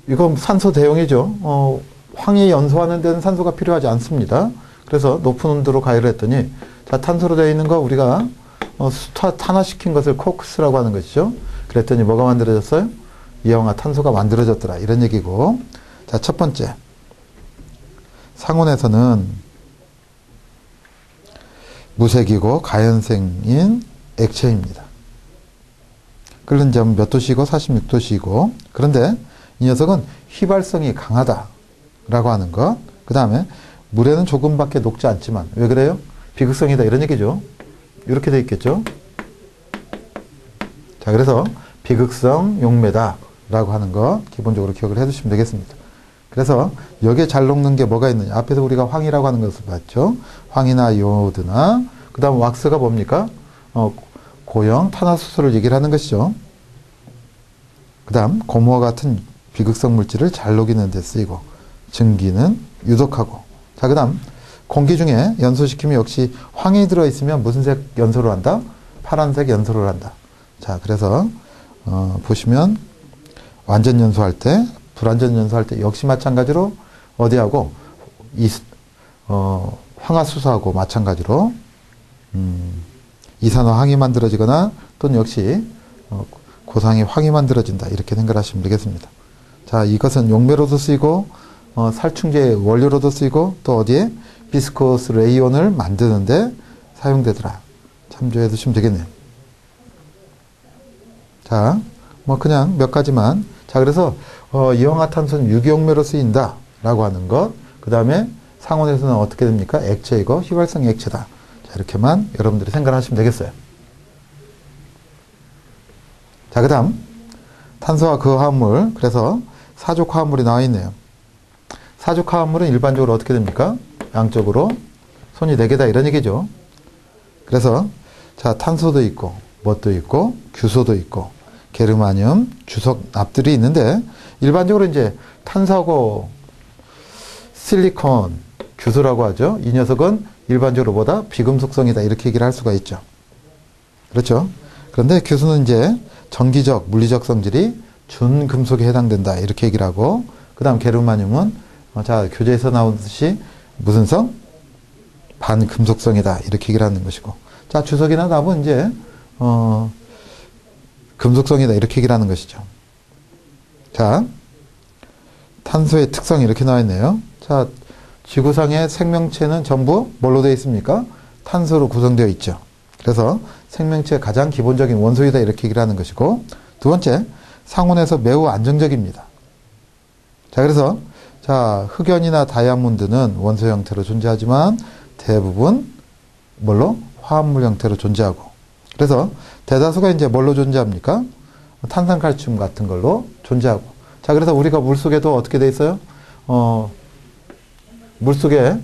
이건 산소 대용이죠. 황이 연소하는 데는 산소가 필요하지 않습니다. 그래서 높은 온도로 가열했더니, 자, 탄소로 되어 있는 거 우리가 탄화시킨 것을 코크스라고 하는 것이죠. 그랬더니 뭐가 만들어졌어요? 이氧화탄소가 만들어졌더라, 이런 얘기고. 자, 첫 번째, 상온에서는 무색이고 가연생인 액체입니다. 끓는 점은 몇 도씨고 46도씨고 그런데 이 녀석은 휘발성이 강하다라고 하는 것. 그 다음에 물에는 조금밖에 녹지 않지만 왜 그래요? 비극성이다 이런 얘기죠. 이렇게 돼 있겠죠. 자, 그래서 비극성 용매다 라고 하는 거 기본적으로 기억을 해 두시면 되겠습니다. 그래서 여기에 잘 녹는 게 뭐가 있느냐. 앞에서 우리가 황이라고 하는 것을 봤죠. 황이나 요오드나 그 다음 왁스가 뭡니까? 고형 탄화수소를 얘기를 하는 것이죠. 그 다음 고무와 같은 비극성 물질을 잘 녹이는 데 쓰이고 증기는 유독하고. 자, 그 다음 공기 중에 연소시키면 역시 황이 들어있으면 무슨 색 연소를 한다? 파란색 연소를 한다. 자, 그래서 보시면 완전 연소할 때, 불완전 연소할 때 역시 마찬가지로 어디하고 황화수소하고 마찬가지로 이산화황이 만들어지거나 또는 역시 고상의 황이 만들어진다 이렇게 생각하시면 되겠습니다. 자, 이것은 용매로도 쓰이고 살충제 원료로도 쓰이고 또 어디에 비스코스 레이온을 만드는데 사용되더라. 참조해 두시면 되겠네요. 자, 뭐 그냥 몇 가지만. 자, 그래서 이황화탄소는 유기용매로 쓰인다 라고 하는 것. 그 다음에 상온에서는 어떻게 됩니까? 액체이고 휘발성 액체다. 자, 이렇게만 여러분들이 생각하시면 되겠어요. 자, 그 다음 탄소와 그 화합물. 그래서 사족 화합물이 나와 있네요. 사족 화합물은 일반적으로 어떻게 됩니까? 양쪽으로 손이 4개다 이런 얘기죠. 그래서 자, 탄소도 있고 뭣도 있고 규소도 있고 게르마늄, 주석, 납들이 있는데 일반적으로 이제 탄소하고 실리콘, 규소라고 하죠. 이 녀석은 일반적으로 보다 비금속성이다 이렇게 얘기를 할 수가 있죠. 그렇죠? 그런데 규소는 이제 전기적, 물리적 성질이 준금속에 해당된다 이렇게 얘기를 하고 그 다음 게르마늄은 자, 교재에서 나오듯이 무슨 성? 반금속성이다 이렇게 얘기를 하는 것이고 자, 주석이나 납은 이제 금속성이다 이렇게 얘기를 하는 것이죠. 자, 탄소의 특성이 이렇게 나와 있네요. 자, 지구상의 생명체는 전부 뭘로 되어 있습니까? 탄소로 구성되어 있죠. 그래서 생명체의 가장 기본적인 원소이다 이렇게 얘기를 하는 것이고 두 번째, 상온에서 매우 안정적입니다. 자, 그래서 자, 흑연이나 다이아몬드는 원소 형태로 존재하지만 대부분 뭘로? 화합물 형태로 존재하고 그래서 대다수가 이제 뭘로 존재합니까? 탄산칼슘 같은 걸로 존재하고. 자, 그래서 우리가 물속에도 어떻게 돼 있어요? 물속에,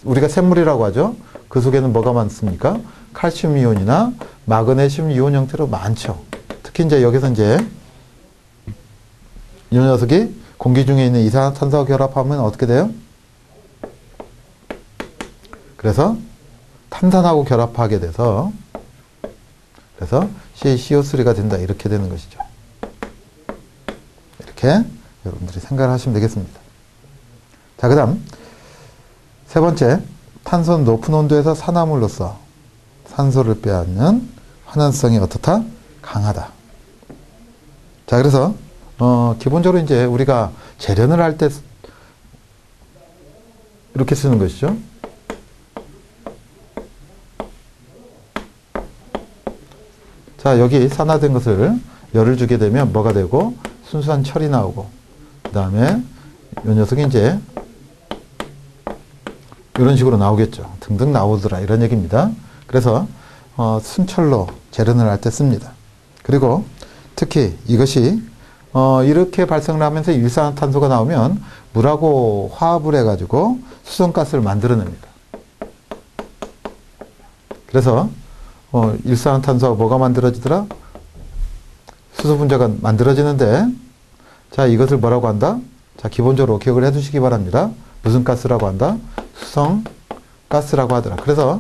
우리가 샘물이라고 하죠. 그 속에는 뭐가 많습니까? 칼슘 이온이나 마그네슘 이온 형태로 많죠. 특히 이제 여기서 이제 이 녀석이 공기 중에 있는 이산화탄소와 결합하면 어떻게 돼요? 그래서 탄산하고 결합하게 돼서 그래서 CaCO3가 된다 이렇게 되는 것이죠. 이렇게 여러분들이 생각을 하시면 되겠습니다. 자, 그 다음 세 번째, 탄소는 높은 온도에서 산화물로서 산소를 빼앗는 환원성이 어떻다? 강하다. 자, 그래서 기본적으로 이제 우리가 재련을 할 때 이렇게 쓰는 것이죠. 자, 여기 산화된 것을 열을 주게 되면 뭐가 되고 순수한 철이 나오고 그 다음에 이 녀석이 이제 이런 식으로 나오겠죠. 등등 나오더라 이런 얘기입니다. 그래서 순철로 재련을 할 때 씁니다. 그리고 특히 이것이 이렇게 발생을 하면서 일산화탄소가 나오면 물하고 화합을 해가지고 수성가스를 만들어냅니다. 그래서 일산화탄소가 뭐가 만들어지더라? 수소분자가 만들어지는데 자, 이것을 뭐라고 한다? 자, 기본적으로 기억을 해 두시기 바랍니다. 무슨 가스라고 한다? 수성가스라고 하더라. 그래서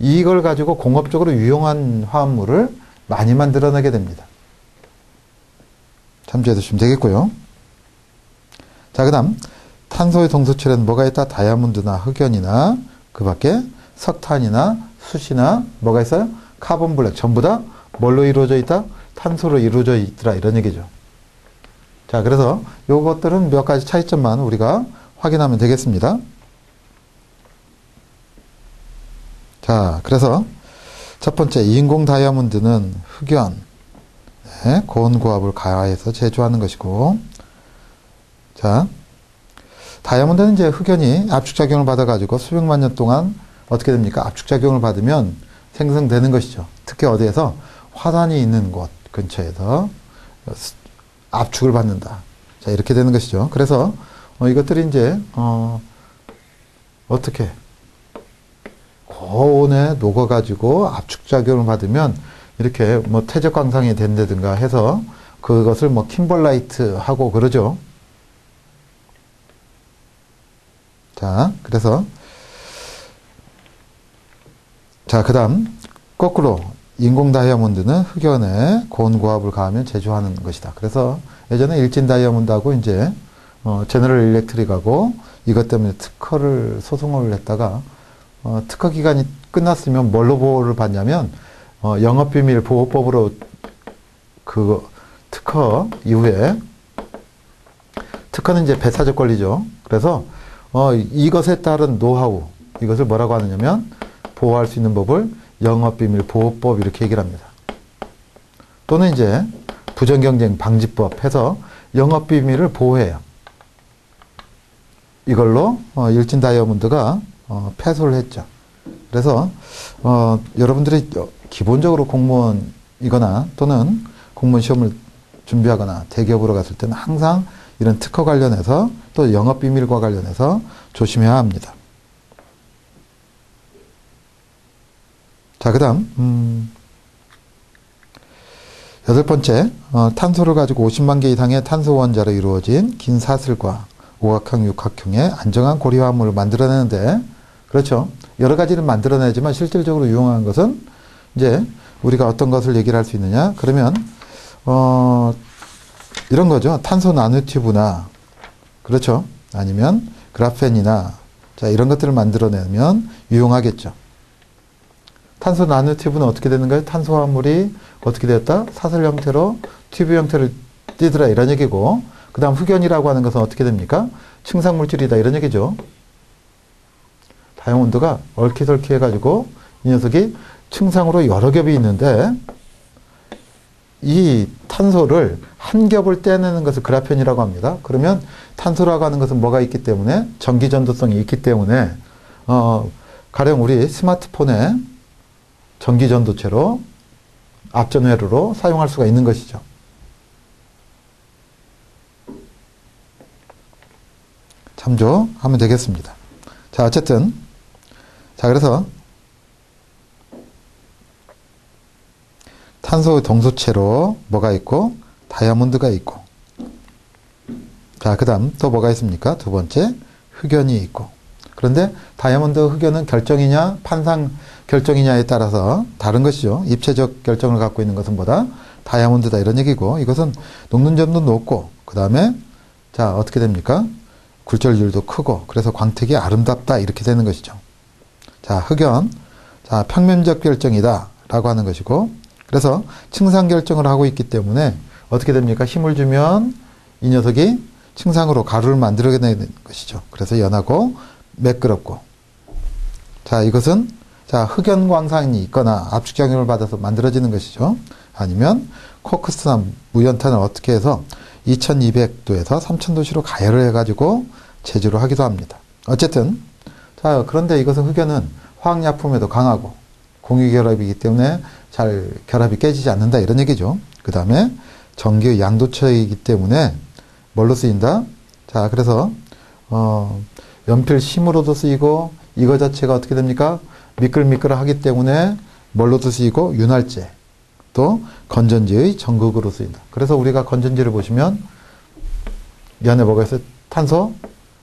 이걸 가지고 공업적으로 유용한 화합물을 많이 만들어내게 됩니다. 참조해 두시면 되겠고요. 자, 그 다음 탄소의 동소철에는 뭐가 있다? 다이아몬드나 흑연이나 그 밖에 석탄이나 숯이나 뭐가 있어요? 카본 블랙 전부 다 뭘로 이루어져 있다? 탄소로 이루어져 있더라 이런 얘기죠. 자, 그래서 요것들은 몇 가지 차이점만 우리가 확인하면 되겠습니다. 자, 그래서 첫 번째, 인공 다이아몬드는 흑연, 고온고압을 가해서 제조하는 것이고, 자, 다이아몬드는 이제 흑연이 압축작용을 받아가지고 수백만 년 동안 어떻게 됩니까? 압축작용을 받으면 생성되는 것이죠. 특히 어디에서 화산이 있는 곳 근처에서 압축을 받는다. 자, 이렇게 되는 것이죠. 그래서 이것들이 이제 어떻게 고온에 녹아가지고 압축작용을 받으면 이렇게 뭐 퇴적광상이 된다든가 해서 그것을 뭐 킴벌라이트 하고 그러죠. 자, 그래서 자, 그 다음 거꾸로 인공 다이아몬드는 흑연에 고온고압을 가하면 제조하는 것이다. 그래서 예전에 일진 다이아몬드하고 이제 제너럴 일렉트릭하고 이것 때문에 특허를 소송을 했다가 특허 기간이 끝났으면 뭘로 보호를 받냐면 영업비밀 보호법으로 그 특허 이후에 특허는 이제 배타적 권리죠. 그래서 이것에 따른 노하우 이것을 뭐라고 하느냐면 보호할 수 있는 법을 영업비밀 보호법 이렇게 얘기를 합니다. 또는 이제 부정경쟁 방지법 해서 영업비밀을 보호해요. 이걸로 일진 다이아몬드가 패소를 했죠. 그래서 여러분들이 기본적으로 공무원이거나 또는 공무원 시험을 준비하거나 대기업으로 갔을 때는 항상 이런 특허 관련해서 또 영업비밀과 관련해서 조심해야 합니다. 자, 그 다음 여덟 번째, 탄소를 가지고 50만 개 이상의 탄소 원자로 이루어진 긴 사슬과 오각형, 육각형의 안정한 고리화합물을 만들어내는데, 그렇죠. 여러 가지를 만들어내지만 실질적으로 유용한 것은 이제 우리가 어떤 것을 얘기를 할 수 있느냐? 그러면 이런 거죠. 탄소 나노튜브나, 그렇죠. 아니면 그라펜이나, 자, 이런 것들을 만들어내면 유용하겠죠. 탄소 나노튜브는 어떻게 되는가요? 탄소 화합물이 어떻게 되었다? 사슬 형태로 튜브 형태를 띠더라 이런 얘기고, 그 다음 흑연이라고 하는 것은 어떻게 됩니까? 침상물질이다 이런 얘기죠. 다이아몬드가 얽히설키 해가지고 이 녀석이 층상으로 여러 겹이 있는데 이 탄소를 한 겹을 떼내는 것을 그라펜이라고 합니다. 그러면 탄소라고 하는 것은 뭐가 있기 때문에 전기전도성이 있기 때문에 가령 우리 스마트폰에 전기전도체로 앞전회로로 사용할 수가 있는 것이죠. 참조하면 되겠습니다. 자, 어쨌든 자, 그래서 탄소 동소체로 뭐가 있고 다이아몬드가 있고, 자, 그 다음 또 뭐가 있습니까? 두 번째 흑연이 있고. 그런데 다이아몬드 흑연은 결정이냐 판상 결정이냐에 따라서 다른 것이죠. 입체적 결정을 갖고 있는 것은 뭐다? 다이아몬드다 이런 얘기고, 이것은 녹는 점도 높고, 그 다음에 자, 어떻게 됩니까? 굴절률도 크고, 그래서 광택이 아름답다 이렇게 되는 것이죠. 자, 흑연, 자, 평면적 결정이다 라고 하는 것이고, 그래서 층상 결정을 하고 있기 때문에 어떻게 됩니까? 힘을 주면 이 녀석이 층상으로 가루를 만들어내는 것이죠. 그래서 연하고 매끄럽고, 자, 이것은 자, 흑연 광상이 있거나 압축작용을 받아서 만들어지는 것이죠. 아니면 코크스나 무연탄을 어떻게 해서 2200도에서 3000도씨로 가열을 해가지고 제조를 하기도 합니다. 어쨌든 자, 그런데 이것은 흑연은 화학약품에도 강하고 공유결합이기 때문에 잘 결합이 깨지지 않는다 이런 얘기죠. 그 다음에 전기의 양도체이기 때문에 뭘로 쓰인다? 자, 그래서 연필 심으로도 쓰이고, 이거 자체가 어떻게 됩니까? 미끌미끌하기 때문에 뭘로도 쓰이고, 윤활제, 또 건전지의 전극으로 쓰인다. 그래서 우리가 건전지를 보시면 이 안에 뭐가 있어요? 탄소,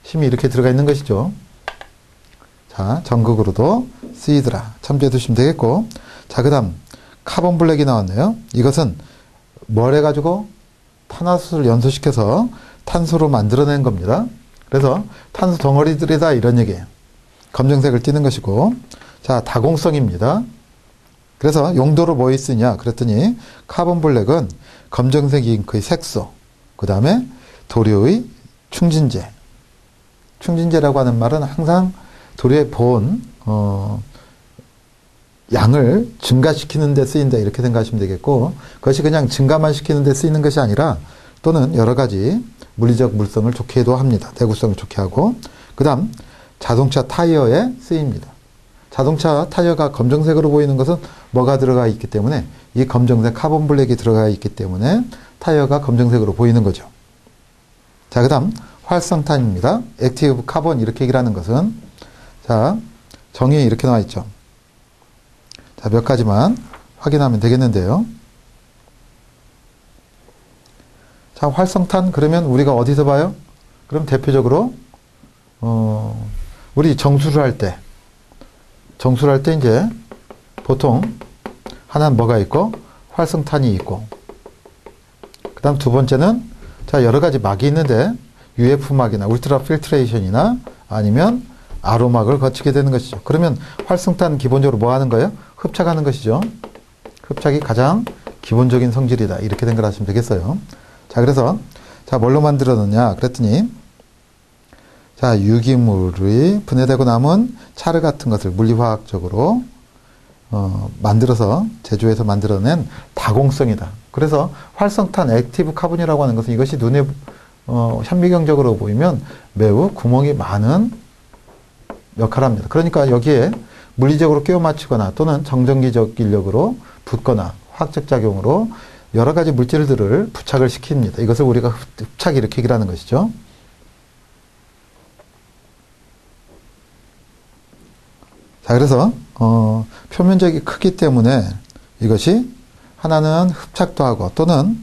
힘이 이렇게 들어가 있는 것이죠. 자, 전극으로도 쓰이더라. 참조해 두시면 되겠고, 자, 그 다음 카본 블랙이 나왔네요. 이것은 뭘 해가지고 탄화수소를 연소시켜서 탄소로 만들어낸 겁니다. 그래서 탄소 덩어리들이다 이런 얘기예요. 검정색을 띠는 것이고, 자, 다공성입니다. 그래서 용도로 뭐 쓰냐 그랬더니 카본 블랙은 검정색 잉크의 색소, 그 다음에 도료의 충진제. 충진제라고 하는 말은 항상 도료의 본 양을 증가시키는 데 쓰인다 이렇게 생각하시면 되겠고 그것이 그냥 증가만 시키는 데 쓰이는 것이 아니라 또는 여러 가지 물리적 물성을 좋게도 합니다. 내구성을 좋게 하고 그 다음 자동차 타이어에 쓰입니다. 자동차 타이어가 검정색으로 보이는 것은 뭐가 들어가 있기 때문에 이 검정색 카본 블랙이 들어가 있기 때문에 타이어가 검정색으로 보이는 거죠. 자, 그 다음 활성탄입니다. 액티브 카본 이렇게 얘기를 하는 것은 자 정의에 이렇게 나와 있죠. 자, 몇 가지만 확인하면 되겠는데요. 자, 활성탄 그러면 우리가 어디서 봐요? 그럼 대표적으로 우리 정수를 할 때 이제 보통 하나는 뭐가 있고 활성탄이 있고 그 다음 두 번째는 자 여러 가지 막이 있는데 UF막이나 울트라 필트레이션이나 아니면 아로막을 거치게 되는 것이죠. 그러면 활성탄 기본적으로 뭐 하는 거예요? 흡착하는 것이죠. 흡착이 가장 기본적인 성질이다. 이렇게 생각하시면 되겠어요. 자, 그래서 자 뭘로 만들어놨냐 그랬더니 자 유기물이 분해되고 남은 차르 같은 것을 물리화학적으로 만들어서 제조해서 만들어낸 다공성이다. 그래서 활성탄 액티브 카본이라고 하는 것은 이것이 눈에 현미경적으로 보이면 매우 구멍이 많은 역할을 합니다. 그러니까 여기에 물리적으로 끼워 맞추거나 또는 정전기적 인력으로 붙거나 화학적 작용으로 여러 가지 물질들을 부착을 시킵니다. 이것을 우리가 흡착 이렇게 얘기를 하는 것이죠. 자, 그래서 표면적이 크기 때문에 이것이 하나는 흡착도 하고 또는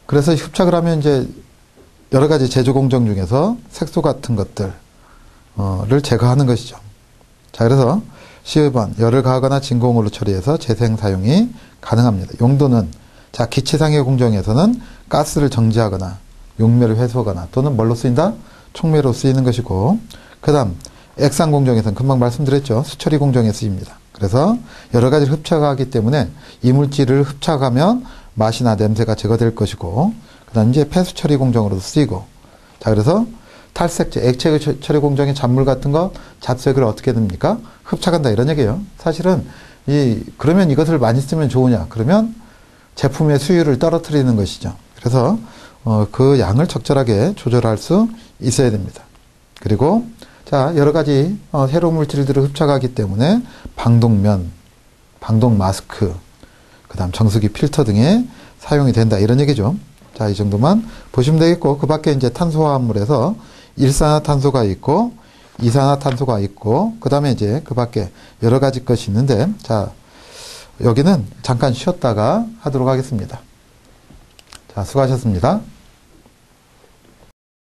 그래서 흡착을 하면 이제 여러 가지 제조 공정 중에서 색소 같은 것들을 제거하는 것이죠. 자, 그래서 12번 열을 가하거나 진공으로 처리해서 재생 사용이 가능합니다. 용도는 자 기체상의 공정에서는 가스를 정지하거나 용매를 회수하거나 또는 뭘로 쓰인다? 촉매로 쓰이는 것이고 그 다음 액상 공정에서는 금방 말씀드렸죠. 수처리 공정에 쓰입니다. 그래서 여러 가지를 흡착하기 때문에 이물질을 흡착하면 맛이나 냄새가 제거될 것이고 그 다음 이제 폐수 처리 공정으로도 쓰이고 자 그래서 탈색제, 액체 처리 공정의 잔물 같은 거 잡색을 어떻게 됩니까? 흡착한다 이런 얘기예요. 사실은 그러면 이것을 많이 쓰면 좋으냐? 그러면 제품의 수율을 떨어뜨리는 것이죠. 그래서 그 양을 적절하게 조절할 수 있어야 됩니다. 그리고 자 여러 가지 해로 물질들을 흡착하기 때문에 방독면, 방독 마스크, 그 다음 정수기 필터 등에 사용이 된다 이런 얘기죠. 자, 이 정도만 보시면 되겠고 그 밖에 이제 탄소화합물에서 일산화탄소가 있고 이산화탄소가 있고 그 다음에 이제 그 밖에 여러 가지 것이 있는데 자 여기는 잠깐 쉬었다가 하도록 하겠습니다. 자, 수고하셨습니다.